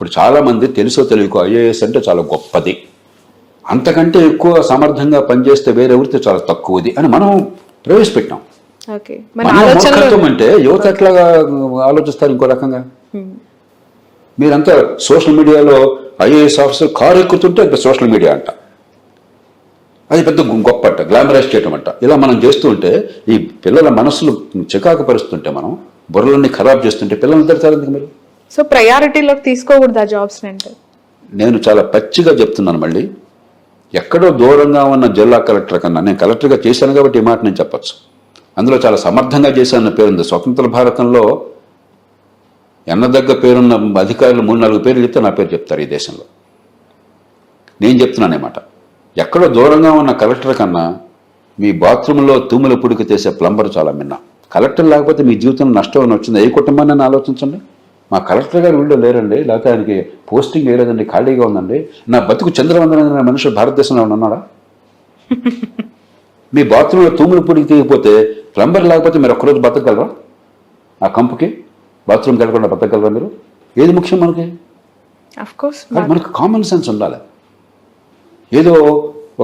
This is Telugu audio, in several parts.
ఇప్పుడు చాలామంది తెలుసో తెలియకో ఐఏఎస్ అంటే చాలా గొప్పది, అంతకంటే ఎక్కువ సమర్థంగా పనిచేస్తే వేరే వృత్తి చాలా తక్కువది అని మనం ప్రవేశపెట్టాం. మూర్ఖత్వం అంటే యువత ఎట్లాగా ఆలోచిస్తారు ఇంకో రకంగా. మీరంతా సోషల్ మీడియాలో ఐఏఎస్ ఆఫీసర్ కారు ఎక్కుతుంటే సోషల్ మీడియా అంట, అది పెద్ద గొప్ప అంట, గ్లామరైజ్ చేయటం అంట. ఇలా మనం చేస్తూ ఉంటే ఈ పిల్లల మనసులు చికాకు పరుస్తుంటే, మనం బుర్రలన్నీ ఖరాబ్ చేస్తుంటే పిల్లలు తిడతారు ఎందుకు మీరు? సో ప్రయారిటీలోకి తీసుకోకూడదు ఆ జాబ్స్ అంటే. నేను చాలా పచ్చిగా చెప్తున్నాను. మళ్ళీ ఎక్కడో దూరంగా ఉన్న జిల్లా కలెక్టర్ కన్నా, నేను కలెక్టర్గా చేశాను కాబట్టి ఈ మాట నేను చెప్పచ్చు, అందులో చాలా సమర్థంగా చేశానన్న పేరుంది. స్వతంత్ర భారతంలో ఎన్నదగ్గ పేరున్న అధికారులు 3-4 పేర్లు చెప్తే నా పేరు చెప్తారు ఈ దేశంలో. నేను చెప్తున్నాను అన్నమాట. ఎక్కడో దూరంగా ఉన్న కలెక్టర్ కన్నా మీ బాత్రూంలో తూముల పుడికి చేసే ప్లంబర్ చాలా మిన్నా. కలెక్టర్ లేకపోతే మీ జీవితంలో నష్టం అని వచ్చింది. ఏ కుటుంబాన్ని ఆలోచించండి. మా కలెక్టర్ గారు వీళ్ళు లేరండి, లేకపోతే ఆయనకి పోస్టింగ్ వేయలేదండి, ఖాళీగా ఉందండి, నా బతుకు చంద్రవందన మనుషులు భారతదేశంలో ఉన్నాడా? మీ బాత్రూంలో తూముల పుడికి తీయకపోతే, ప్లంబర్ లేకపోతే మీరు ఒక్కరోజు బతకగలరా? ఆ కంపుకి బాత్రూమ్కి వెళ్ళకుండా బతకగలరా మీరు? ఏది ముఖ్యం మనకి? మనకు కామన్ సెన్స్ ఉండాలి. ఏదో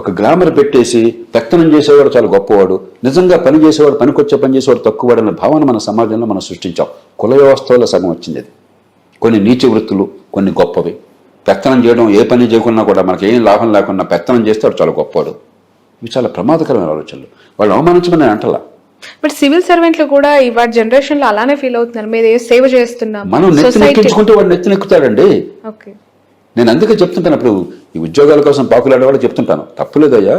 ఒక గ్లామర్ పెట్టేసి పెత్తనం చేసేవాడు చాలా గొప్పవాడు, నిజంగా పని చేసేవాడు, పనికొచ్చే పని చేసేవాడు తక్కువవాడు అనే భావన మన సమాజంలో మనం సృష్టించాం. కుల వ్యవస్థలో సగం వచ్చింది అది. కొన్ని నీచ వృత్తులు, కొన్ని గొప్పవి. పెత్తనం చేయడం, ఏ పని చేయకున్నా కూడా మనకి ఏం లాభం లేకుండా పెత్తనం చేస్తే వాడు చాలా గొప్పవాడు. ఇవి చాలా ప్రమాదకరమైన ఆలోచనలు. వాళ్ళు అవమానించమని అంటలా. బట్ సివిల్ సర్వెంట్లు కూడా ఇవాళ జనరేషన్ లో అలానే ఫీల్ అవుతున్నారు, మీరు సేవ చేస్తున్నాం. మనం నెత్తినెక్కించుకుంటే వాడు నెత్తినెక్కుతాడండి. నేను అందుకే చెప్తుంటాను, అప్పుడు ఈ ఉద్యోగాల కోసం పాకులాడేవాడు చెప్తుంటాను, తప్పులేదయ్యా,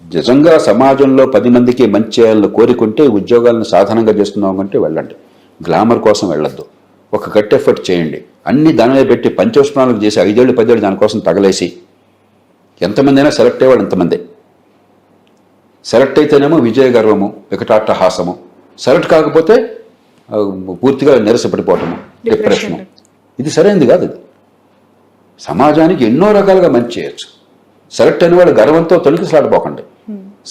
నిజంగా సమాజంలో 10 మందికి మంచి చేయాలని కోరుకుంటే ఉద్యోగాలను సాధనంగా చేస్తున్నాం అంటే వెళ్ళండి. గ్లామర్ కోసం వెళ్ళొద్దు. ఒక గట్టి ఎఫర్ట్ చేయండి. అన్ని దానిలో పెట్టి పంచోష్ణాలకు చేసి 5 ఏళ్ళు 10 ఏళ్ళు దానికోసం తగలేసి ఎంతమంది అయినా సెలెక్ట్ అయ్యేవాడు ఎంతమంది. సెలెక్ట్ అయితేనేమో విజయ గర్వము, వికటాట్టహాసము, సెలెక్ట్ కాకపోతే పూర్తిగా నిరసపడిపోవటము, డిప్రెషను. ఇది సరైనది కాదు. ఇది సమాజానికి ఎన్నో రకాలుగా మంచి చేయొచ్చు. సెలెక్ట్ అయిన వాళ్ళు గర్వంతో తొలగిసలాడిపోకండి.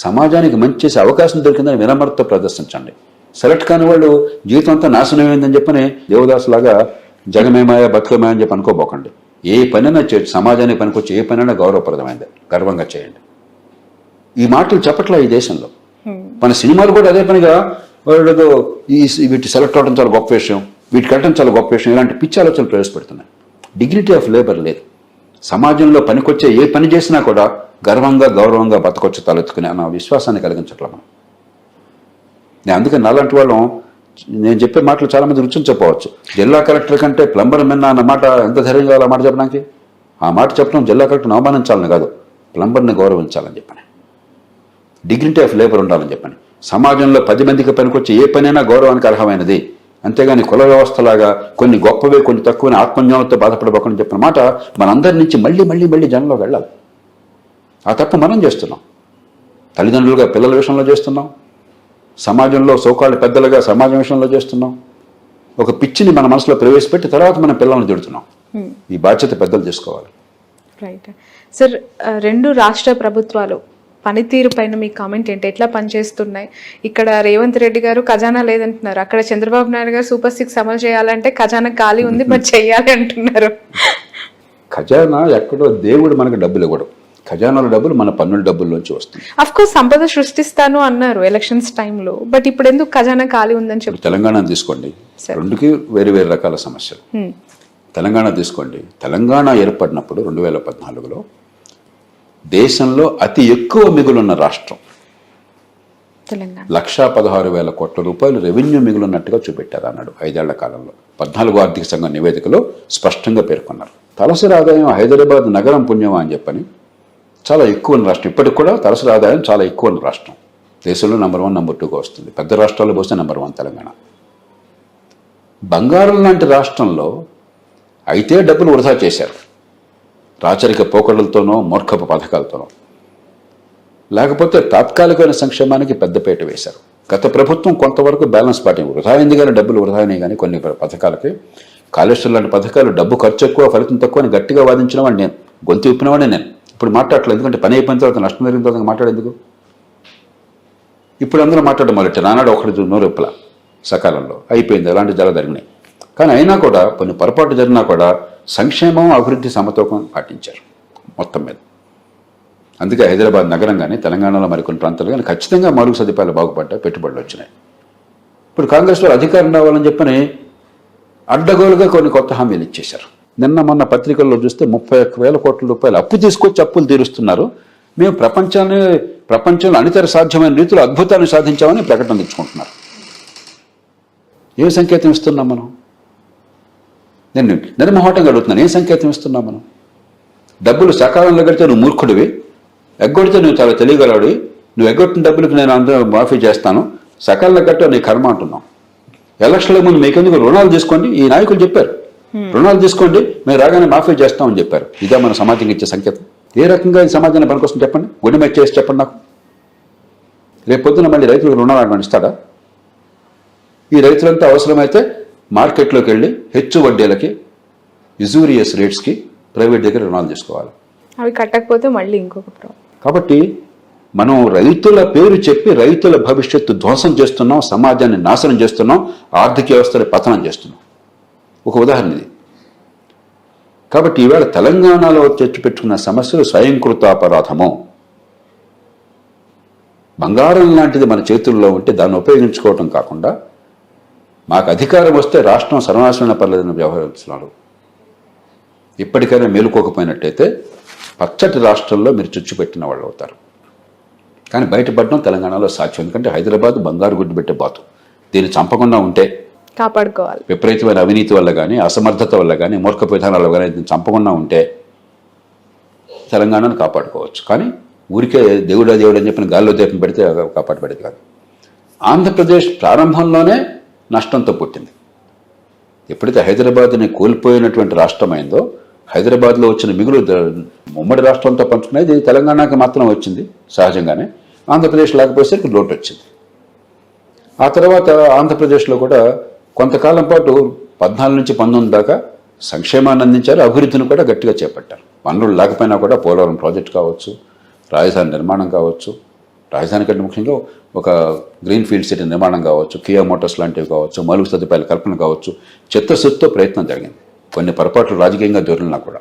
సమాజానికి మంచి చేసే అవకాశం దొరికిందని వినమ్రతతో ప్రదర్శించండి. సెలెక్ట్ కాని వాళ్ళు జీవితం అంతా నాశనమైందని చెప్పని దేవదాసులాగా జగమేమాయ బతుకమేయ అని చెప్పి అనుకోబోకండి. ఏ పనైనా చేయొచ్చు. సమాజానికి పనికొచ్చి ఏ పనైనా గౌరవప్రదమైంది, గర్వంగా చేయండి. ఈ మాటలు చెప్పట్లా ఈ దేశంలో. మన సినిమాలు కూడా అదే పనిగా వాళ్ళు వీటి సెలెక్ట్ అవడం చాలా గొప్ప విషయం, వీటికి వెళ్ళడం చాలా గొప్ప విషయం, ఇలాంటి పిచ్చి ఆలోచనలు ప్రవేశపెడుతున్నాయి. డిగ్నిటీ ఆఫ్ లేబర్ లేదు. సమాజంలో పనికొచ్చే ఏ పని చేసినా కూడా గర్వంగా గౌరవంగా బతకొచ్చి తలెత్తుకునే అన్న విశ్వాసాన్ని కలిగించట్లా మనం. నేను అందుకని నాలాంటి వాళ్ళం, నేను చెప్పే మాటలు చాలా మంది రుచించకపోవచ్చు. జిల్లా కలెక్టర్ కంటే ప్లంబర్ మిన్నా అన్న మాట ఎంత ధైర్యం కావాలి ఆ మాట చెప్పడానికి? ఆ మాట చెప్పడం జిల్లా కలెక్టర్ని అవమానించాలని కాదు, ప్లంబర్ని గౌరవించాలని చెప్పని, డిగ్నిటీ ఆఫ్ లేబర్ ఉండాలని చెప్పని. సమాజంలో 10 మందికి పనికొచ్చే ఏ పనైనా గౌరవానికి అర్హమైనది, అంతేగాని కుల వ్యవస్థలాగా కొన్ని గొప్పవే కొన్ని తక్కువని ఆత్మజ్ఞానంతో బాధపడబోకని చెప్పిన మాట మనందరి నుంచి మళ్ళీ మళ్ళీ మళ్ళీ జనంలోకి వెళ్ళాలి. ఆ తప్పు మనం చేస్తున్నాం. తల్లిదండ్రులుగా పిల్లల విషయంలో చేస్తున్నాం, సమాజంలో సోకాళ్ళ పెద్దలుగా సమాజం విషయంలో చేస్తున్నాం. ఒక పిచ్చిని మన మనసులో ప్రవేశపెట్టి తర్వాత మన పిల్లల్ని తిడుతున్నాం. ఈ బాధ్యత పెద్దలు చేసుకోవాలి. రైట్ సార్, 2 రాష్ట్ర ప్రభుత్వాలు పనితీరు పైన మీ కామెంట్ ఏంటి? ఎట్లా పనిచేస్తున్నాయి? ఇక్కడ రేవంత్ రెడ్డి గారు ఖజానా లేదంటున్నారు, అక్కడ చంద్రబాబు నాయుడు గారు సూపర్ 6 అమలు చేయాలంటే ఖజానా ఖాళీ ఉంది బట్ చెయ్యాలి అంటున్నారు. ఖజానా ఎక్కడో దేవుడు మనకు డబ్బులు ఇవ్వడం, ఖజానాల డబ్బులు మన పన్నుల డబ్బుల్లోంచి వస్తుంది. అఫ్ కోర్స్ సంపద సృష్టిస్తాను అన్నారు ఎలక్షన్స్ టైంలో, బట్ ఇప్పుడు ఎందుకు ఖజానా ఖాళీ ఉందని చెప్పి? తెలంగాణ తీసుకోండి, రెండుకి వేరు వేరు రకాల సమస్యలు. తెలంగాణ తీసుకోండి, తెలంగాణ ఏర్పడినప్పుడు 2014లో దేశంలో అతి ఎక్కువ మిగులున్న రాష్ట్రం తెలంగాణ. 1,16,000 కోట్ల రూపాయలు రెవెన్యూ మిగులున్నట్టుగా చూపెట్టారు అన్నాడు 5 ఏళ్ల కాలంలో. 14వ ఆర్థిక సంఘం నివేదికలో స్పష్టంగా పేర్కొన్నారు. తలసరి ఆదాయం హైదరాబాద్ నగరం పుణ్యమా అని చెప్పని చాలా ఎక్కువ ఉన్న రాష్ట్రం. ఇప్పటికి కూడా తలసరి ఆదాయం చాలా ఎక్కువ ఉన్న రాష్ట్రం. దేశంలో నెంబర్ 1 నెంబర్ 2గా వస్తుంది. పెద్ద రాష్ట్రాల్లో పోస్తే నెంబర్ 1 తెలంగాణ. బంగారం లాంటి రాష్ట్రంలో అయితే డబ్బులు వృధా చేశారు, రాచరిక పోకడలతోనో మూర్ఖపు పథకాలతోనో, లేకపోతే తాత్కాలికమైన సంక్షేమానికి పెద్దపీట వేశారు. గత ప్రభుత్వం కొంతవరకు బ్యాలెన్స్ పాటింది, వృధా అయింది కానీ డబ్బులు వృధా అయినాయి కానీ కొన్ని పథకాలకి. కాళేశ్వరం లాంటి పథకాలు డబ్బు ఖర్చు ఎక్కువ ఫలితం తక్కువ అని గట్టిగా వాదించిన వాడిని నేను, గొంతు విప్పినవాడిని నేను. ఇప్పుడు మాట్లాడలేదు, ఎందుకంటే పని అయిపోయిన తర్వాత నష్టం జరిగిన తర్వాత మాట్లాడేందుకు? ఇప్పుడు అందరూ మాట్లాడడం మొదలెట్టారు. నానాడు ఒకటి నోరెప్పల సకాలంలో అయిపోయింది, అలాంటి చాలా జరిగినాయి. కానీ అయినా కూడా కొన్ని పొరపాటు జరిగినా కూడా సంక్షేమం అభివృద్ధి సమతూకం పాటించారు మొత్తం మీద. అందుకే హైదరాబాద్ నగరం కానీ తెలంగాణలో మరికొన్ని ప్రాంతాలు కానీ ఖచ్చితంగా మౌలిక సదుపాయాలు బాగుపడ్డాయి, పెట్టుబడులు వచ్చినాయి. ఇప్పుడు కాంగ్రెస్లో అధికారం రావాలని చెప్పని అడ్డగోలుగా కొన్ని కొత్త హామీలు ఇచ్చేశారు. నిన్న మొన్న పత్రికల్లో చూస్తే 31,000 కోట్ల రూపాయలు అప్పు తీసుకొచ్చి అప్పులు తీరుస్తున్నారు. మేము ప్రపంచంలో అనితర సాధ్యమైన రీతిలో అద్భుతాన్ని సాధించామని ప్రకటన ఇచ్చుకుంటున్నారు. ఏ సంకేతం ఇస్తున్నాం మనం? నేను నిర్మోహటంగా అడుగుతున్నాను, ఏ సంకేతం ఇస్తున్నాం మనం? డబ్బులు సకాలంలో కడితే నువ్వు మూర్ఖుడివి, ఎగ్గొడితే నువ్వు చాలా తెలియగలవాడివి, నువ్వు ఎగ్గొట్టిన డబ్బులకు నేను అందరూ మాఫీ చేస్తాను, సకాలంలో కట్టే నీ కర్మ అంటున్నాం. ఎలక్షన్ల ముందు మీకెందుకు రుణాలు తీసుకోండి, ఈ నాయకులు చెప్పారు, రుణాలు తీసుకోండి మేము రాగానే మాఫీ చేస్తామని చెప్పారు. ఇదే మన సమాజంగా ఇచ్చే సంకేతం? ఏ రకంగా ఈ సమాజాన్ని పనికొస్తుంది చెప్పండి, గుండె మీద చేసి చెప్పండి నాకు. రేపు పొద్దున మళ్ళీ రైతులకు రుణాలు అడ్వానిస్తాడా? ఈ రైతులంతా అవసరమైతే మార్కెట్లోకి వెళ్ళి హెచ్చు వడ్డీలకి, యుజూరియస్ రేట్స్కి ప్రైవేట్ దగ్గర రుణాలు తీసుకోవాలి. అవి కట్టకపోతే మళ్ళీ ఇంకొక ప్రాబ్లం. కాబట్టి మనం రైతుల పేరు చెప్పి రైతుల భవిష్యత్తు ధ్వంసం చేస్తున్నాం, సమాజాన్ని నాశనం చేస్తున్నాం, ఆర్థిక వ్యవస్థని పతనం చేస్తున్నాం. ఒక ఉదాహరణ ఇది. కాబట్టి ఈవేళ తెలంగాణలో తెచ్చిపెట్టుకున్న సమస్యలు స్వయంకృతాపరాధము. బంగారం లాంటిది మన చేతుల్లో ఉంటే దాన్ని ఉపయోగించుకోవటం కాకుండా మాకు అధికారం వస్తే రాష్ట్రం సర్వనాశనం పర్లేదని వ్యవహరిస్తున్నారు. ఇప్పటికైనా మేలుకోకపోయినట్టయితే పచ్చటి రాష్ట్రంలో మీరు చుచ్చుపెట్టిన వాళ్ళు అవుతారు. కానీ బయటపడడం తెలంగాణలో సాధ్యం. ఎందుకంటే హైదరాబాద్ బంగారు గుడ్డు పెట్టే బాతు. దీన్ని చంపకుండా ఉంటే కాపాడుకోవాలి. విపరీతమైన అవినీతి వల్ల కానీ, అసమర్థత వల్ల కానీ, మూర్ఖ విధానాల వల్ల కానీ దీన్ని చంపకుండా ఉంటే తెలంగాణను కాపాడుకోవచ్చు. కానీ ఊరికే దేవుడా దేవుడు అని చెప్పిన గాల్లో దీపం పెడితే కాపాడబడేది కాదు. ఆంధ్రప్రదేశ్ ప్రారంభంలోనే నష్టంతో పుట్టింది. ఎప్పుడైతే హైదరాబాద్ని కోల్పోయినటువంటి రాష్ట్రమైందో, హైదరాబాద్లో వచ్చిన మిగులు ఉమ్మడి రాష్ట్రంతో పంచుకునేది తెలంగాణకి మాత్రం వచ్చింది సహజంగానే. ఆంధ్రప్రదేశ్ లేకపోయేసరికి లోటు వచ్చింది. ఆ తర్వాత ఆంధ్రప్రదేశ్లో కూడా కొంతకాలం పాటు 14 నుంచి 19 దాకా సంక్షేమాన్ని అందించారు, అభివృద్ధిని కూడా గట్టిగా చేపట్టారు. పనులు లేకపోయినా కూడా పోలవరం ప్రాజెక్ట్ కావచ్చు, రాజధాని నిర్మాణం కావచ్చు, రాజధాని కంటే ముఖ్యంగా ఒక గ్రీన్ ఫీల్డ్ సిటీ నిర్మాణం కావచ్చు, కియా మోటార్స్ లాంటివి కావచ్చు, మౌలిక సదుపాయాల కల్పన కావచ్చు, చిత్తశుద్ధితో ప్రయత్నం జరిగింది. కొన్ని పొరపాట్లు రాజకీయంగా దొరికినా కూడా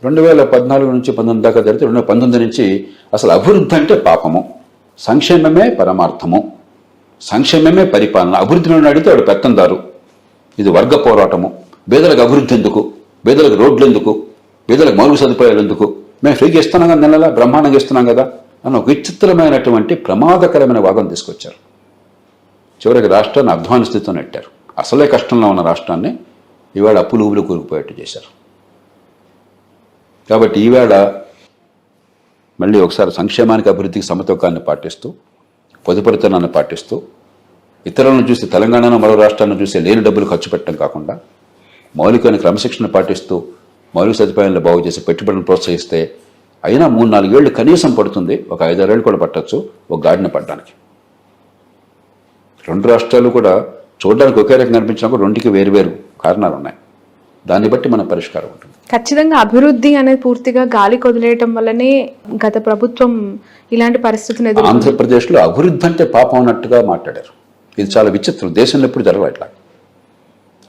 2014 నుంచి 19 దాకా జరిగితే 2019 నుంచి అసలు అభివృద్ధి అంటే పాపము, సంక్షేమమే పరమార్థము, సంక్షేమమే పరిపాలన. అభివృద్ధిని అడిగితే వాడు పెత్తందారు, ఇది వర్గ పోరాటము, పేదలకు అభివృద్ధి ఎందుకు, పేదలకు రోడ్లు ఎందుకు, పేదలకు మౌలిక సదుపాయాలు ఎందుకు, మేము ఫ్రీగా ఇస్తున్నాం కదా, నెలలా బ్రహ్మాండంగా ఇస్తున్నాం కదా అన్న ఒక విచిత్రమైనటువంటి ప్రమాదకరమైన వాదన తీసుకొచ్చారు. చివరికి రాష్ట్రాన్ని అధ్వాన స్థితితో నెట్టారు. అసలే కష్టంలో ఉన్న రాష్ట్రాన్ని ఈవేళ అప్పులు ఊబులు కూరుకుపోయేట్టు చేశారు. కాబట్టి ఈవేళ మళ్ళీ ఒకసారి సంక్షేమానికి అభివృద్ధికి సమతూకాన్ని పాటిస్తూ, పొదుపరితనాన్ని పాటిస్తూ, ఇతరులను చూసి తెలంగాణను మరో రాష్ట్రాన్ని చూసి లేని డబ్బులు ఖర్చు పెట్టడం కాకుండా మౌలికమైన క్రమశిక్షణ పాటిస్తూ మౌలిక సదుపాయాలను బాగు చేసి పెట్టుబడులను ప్రోత్సహిస్తే అయినా 3-4 ఏళ్ళు కనీసం పడుతుంది, ఒక 5-6 ఏళ్ళు కూడా పట్టచ్చు ఒక గాడిన పడ్డానికి. రెండు రాష్ట్రాలు కూడా చూడడానికి ఒకే రకంగా కనిపించినా కూడా రెండుకి వేరువేరు కారణాలు ఉన్నాయి. దాన్ని బట్టి మన పరిష్కారం ఉంటుంది. ఖచ్చితంగా అభివృద్ధి అనేది పూర్తిగా గాలి కొదిలేయటం వల్లనే గత ప్రభుత్వం ఇలాంటి పరిస్థితిని ఎదుర్కొంది. ఆంధ్రప్రదేశ్లో అభివృద్ధి అంటే పాపం అన్నట్టుగా మాట్లాడారు. ఇది చాలా విచిత్రం. దేశంలో ఎప్పుడు జరగదు ఇట్లా.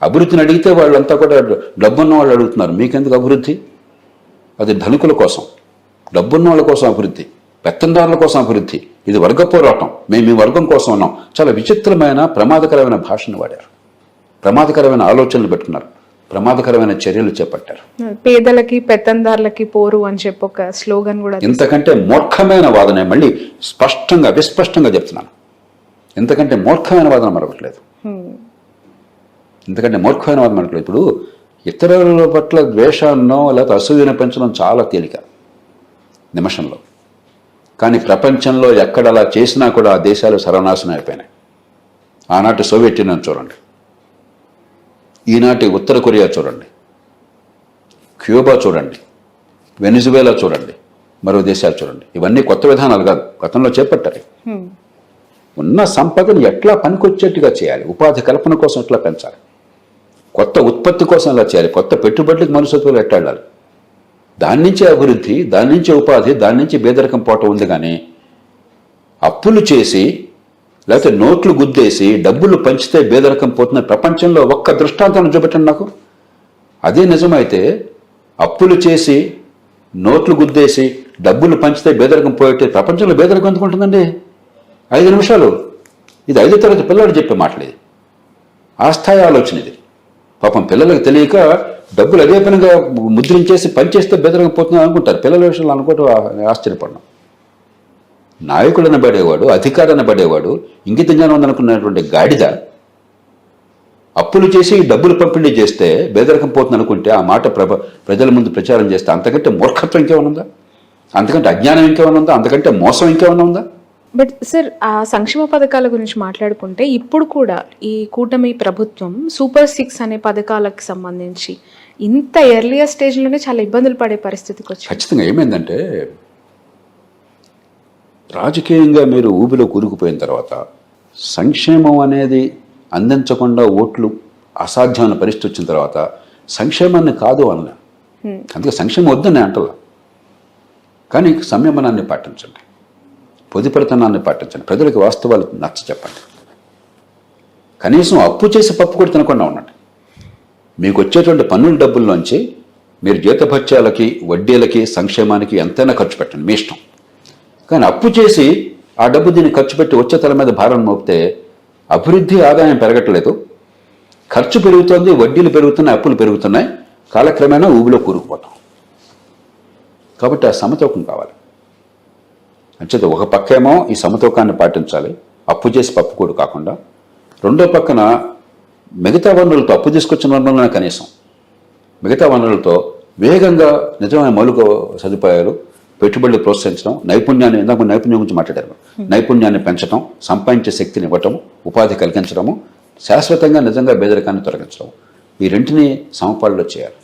అభివృద్ధిని అడిగితే వాళ్ళంతా కూడా డబ్బున్న వాళ్ళు అడుగుతున్నారు, మీకెందుకు అభివృద్ధి? అది ధనికుల కోసం, డబ్బున్న వాళ్ళ కోసం అభివృద్ధి, పెత్తందారుల కోసం అభివృద్ధి. ఇది వర్గ పోరాటం, మేము మీ వర్గం కోసం ఉన్నాం. చాలా విచిత్రమైన ప్రమాదకరమైన భాషను వాడారు, ప్రమాదకరమైన ఆలోచనలు పెట్టుకున్నారు, ప్రమాదకరమైన చర్యలు చేపట్టారు. పేదలకి పెత్తందారులకి పోరు అని చెప్పి ఒక స్లోగన్ కూడా. ఇంతకంటే మూర్ఖమైన వాదన, మళ్ళీ స్పష్టంగా విస్పష్టంగా చెప్తున్నాను, ఇంతకంటే మూర్ఖమైన వాదన మరొకట్లేదు. ఎందుకంటే మూర్ఖమైన వాదన మరొకట్లేదు. ఇప్పుడు ఇతరుల పట్ల ద్వేషాన్నో లేకపోతే అసూయను పెంచడం చాలా తేలిక నిమిషంలో. కానీ ప్రపంచంలో ఎక్కడ అలా చేసినా కూడా ఆ దేశాలు సర్వనాశనం అయిపోయినాయి. ఆనాటి సోవియట్ యూనియన్ చూడండి, ఈనాటి ఉత్తర కొరియా చూడండి, క్యూబా చూడండి, వెనిజువేలా చూడండి, మరో దేశాలు చూడండి. ఇవన్నీ కొత్త విధానాలు కాదు, గతంలో చేపట్టారు. ఉన్న సంపదను ఎట్లా పనికొచ్చేట్టుగా చేయాలి, ఉపాధి కల్పన కోసం ఎట్లా పెంచాలి, కొత్త ఉత్పత్తి కోసం ఎలా చేయాలి, కొత్త పెట్టుబడులకు మనుషులు ఎట్లా వెళ్ళాలి, దాని నుంచే అభివృద్ధి, దాని నుంచే ఉపాధి, దాని నుంచి పేదరికం పోవటం ఉంది. కానీ అప్పులు చేసి లేకపోతే నోట్లు గుద్దేసి డబ్బులు పంచితే పేదరికం పోతున్న ప్రపంచంలో ఒక్క దృష్టాంతాన్ని చూపెట్టండి నాకు. అదే నిజమైతే అప్పులు చేసి నోట్లు గుద్దేసి డబ్బులు పంచితే పేదరికం పోయేటే ప్రపంచంలో పేదరికం ఎందుకు ఉంటుందండి? 5 నిమిషాలు. ఇది 5వ తరగతి పిల్లలు చెప్పే మాటలేదు. ఆ స్థాయి ఆలోచన ఇది. పాపం పిల్లలకు తెలియక డబ్బులు అదే పనిగా ముద్రించేసి పనిచేస్తే బెదరగా పోతుంది అనుకుంటారు. పిల్లల విషయంలో అనుకోవటం ఆశ్చర్యపడ్డాం. నాయకుడు అనబడేవాడు, అధికారి అనబడేవాడు, ఇంగిత జ్ఞానం ఉందనుకున్నటువంటి గాడిద అప్పులు చేసి డబ్బులు పంపిణీ చేస్తే బేదరికం పోతుంది అనుకుంటే ఆ మాట ప్రజల ముందు ప్రచారం చేస్తే అంతకంటే మూర్ఖత్వం ఇంకేమైనా ఉందా? అంతకంటే అజ్ఞానం ఇంకేమైనా ఉందా? అంతకంటే మోసం ఇంకేమైనా ఉందా? బట్ సార్, ఆ సంక్షేమ పథకాల గురించి మాట్లాడుకుంటే ఇప్పుడు కూడా ఈ కూటమి ప్రభుత్వం సూపర్ 6 అనే పథకాలకు సంబంధించి ఇంత ఎర్లియర్ స్టేజ్లోనే చాలా ఇబ్బందులు పడే పరిస్థితికి వచ్చింది. ఖచ్చితంగా ఏమైందంటే రాజకీయంగా మీరు ఊబిలో కూరుకుపోయిన తర్వాత సంక్షేమం అనేది అందించకుండా ఓట్లు అసాధ్యమైన పరిస్థితి వచ్చిన తర్వాత సంక్షేమాన్ని కాదు అన్న. అందుకే సంక్షేమం వద్దని అంటలా. కానీ సంయమనాన్ని పాటించండి, పొదుపరితనాన్ని పాటించండి, ప్రజలకు వాస్తవాలు నచ్చ చెప్పండి. కనీసం అప్పు చేసి పప్పు కూడా తినకుండా ఉండండి. మీకు వచ్చేటువంటి పన్నుల డబ్బుల్లోంచి మీరు జీతభత్యాలకి, వడ్డీలకి, సంక్షేమానికి ఎంతైనా ఖర్చు పెట్టండి, మీ ఇష్టం. కానీ అప్పు చేసి ఆ డబ్బు దీన్ని ఖర్చు పెట్టి వచ్చే తల మీద భారం మోపితే అభివృద్ధి, ఆదాయం పెరగట్లేదు, ఖర్చు పెరుగుతోంది, వడ్డీలు పెరుగుతున్నాయి, అప్పులు పెరుగుతున్నాయి, కాలక్రమేణా ఊబిలో కూరుకుపోతాం. కాబట్టి ఆ సమతూకం కావాలి. అంచేత ఒక పక్కేమో ఈ సమతూకాన్ని పాటించాలి, అప్పు చేసి పప్పుకూడు కాకుండా. రెండో పక్కన మిగతా వనరులతో, అప్పు తీసుకొచ్చిన వనరులనే కనీసం మిగతా వనరులతో వేగంగా నిజమైన మౌలిక సదుపాయాలు, పెట్టుబడులు ప్రోత్సహించడం, నైపుణ్యాన్ని, ఇందాక నైపుణ్యం గురించి మాట్లాడారు, నైపుణ్యాన్ని పెంచడం, సంపాదించే శక్తిని ఇవ్వటం, ఉపాధి కలిగించడము, శాశ్వతంగా నిజంగా పేదరికాన్ని తొలగించడం, ఈ రెంటిని సమపాళ్ళలో చేయాలి.